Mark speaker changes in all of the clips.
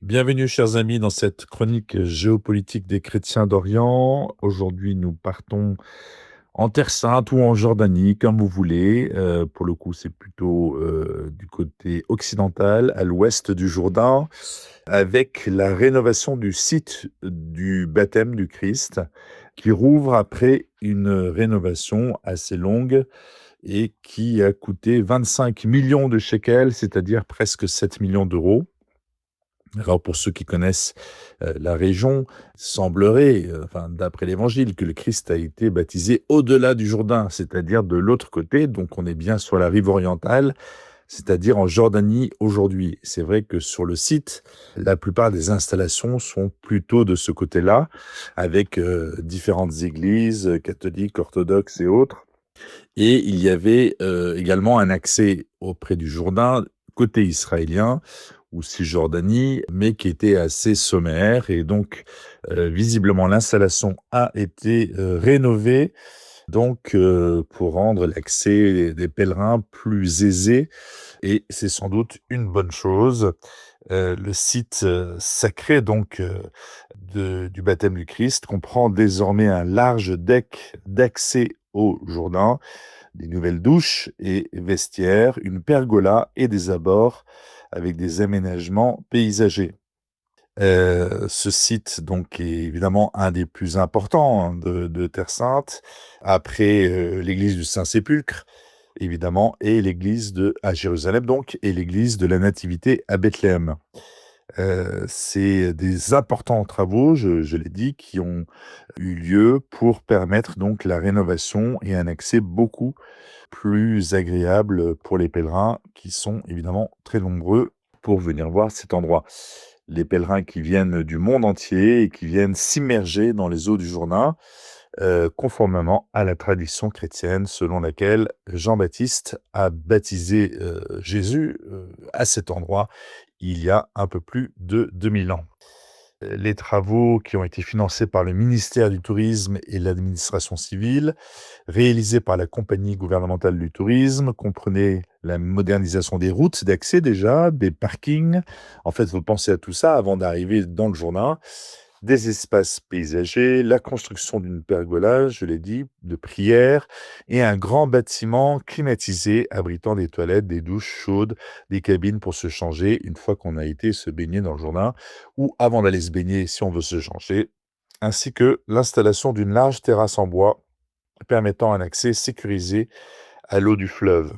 Speaker 1: Bienvenue, chers amis, dans cette chronique géopolitique des chrétiens d'Orient. Aujourd'hui, nous partons en Terre Sainte ou en Jordanie, comme vous voulez. Pour le coup, c'est plutôt du côté occidental, à l'ouest du Jourdain, avec la rénovation du site du baptême du Christ, qui rouvre après une rénovation assez longue et qui a coûté 25 millions de shekels, c'est-à-dire presque 7 millions d'euros. Alors pour ceux qui connaissent, la région, semblerait, enfin d'après l'Évangile, que le Christ a été baptisé au-delà du Jourdain, c'est-à-dire de l'autre côté, donc on est bien sur la rive orientale, c'est-à-dire en Jordanie aujourd'hui. C'est vrai que sur le site, la plupart des installations sont plutôt de ce côté-là, avec, différentes églises, catholiques, orthodoxes et autres. Et il y avait, également un accès auprès du Jourdain, côté israélien ou Cisjordanie, mais qui était assez sommaire et donc, visiblement l'installation a été, rénovée donc, pour rendre l'accès des pèlerins plus aisé et c'est sans doute une bonne chose. Le site, sacré donc, du baptême du Christ comprend désormais un large deck d'accès au Jourdain, des nouvelles douches et vestiaires, une pergola et des abords avec des aménagements paysagers. Ce site donc est évidemment un des plus importants, hein, de Terre Sainte, après, l'église du Saint-Sépulcre évidemment et l'église à Jérusalem donc et l'église de la Nativité à Bethléem. C'est des importants travaux, je l'ai dit, qui ont eu lieu pour permettre donc la rénovation et un accès beaucoup plus agréable pour les pèlerins qui sont évidemment très nombreux pour venir voir cet endroit. Les pèlerins qui viennent du monde entier et qui viennent s'immerger dans les eaux du Jourdain, conformément à la tradition chrétienne selon laquelle Jean-Baptiste a baptisé, Jésus, à cet endroit il y a un peu plus de 2000 ans. Les travaux qui ont été financés par le ministère du Tourisme et l'administration civile, réalisés par la Compagnie gouvernementale du tourisme, comprenaient la modernisation des routes d'accès déjà, des parkings. En fait, vous pensez à tout ça avant d'arriver dans le Jourdain. Des espaces paysagers, la construction d'une pergola, je l'ai dit, de prière et un grand bâtiment climatisé abritant des toilettes, des douches chaudes, des cabines pour se changer une fois qu'on a été se baigner dans le Jourdain ou avant d'aller se baigner si on veut se changer, ainsi que l'installation d'une large terrasse en bois permettant un accès sécurisé à l'eau du fleuve.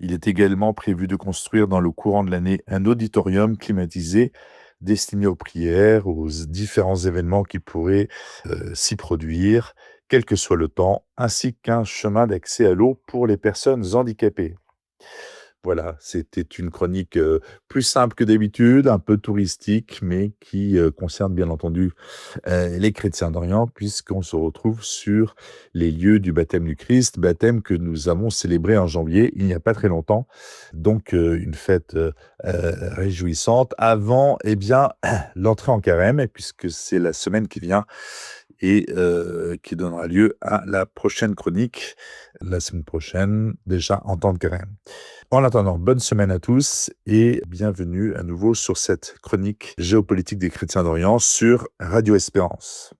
Speaker 1: Il est également prévu de construire dans le courant de l'année un auditorium climatisé destiné aux prières, aux différents événements qui pourraient s'y produire, quel que soit le temps, ainsi qu'un chemin d'accès à l'eau pour les personnes handicapées. Voilà, c'était une chronique, plus simple que d'habitude, un peu touristique, mais qui, concerne bien entendu, les chrétiens d'Orient, puisqu'on se retrouve sur les lieux du baptême du Christ, baptême que nous avons célébré en janvier, il n'y a pas très longtemps. Donc, une fête, réjouissante avant, eh bien, l'entrée en carême, puisque c'est la semaine qui vient et qui donnera lieu à la prochaine chronique, la semaine prochaine, déjà en temps de carême. En attendant, bonne semaine à tous et bienvenue à nouveau sur cette chronique géopolitique des chrétiens d'Orient sur Radio Espérance.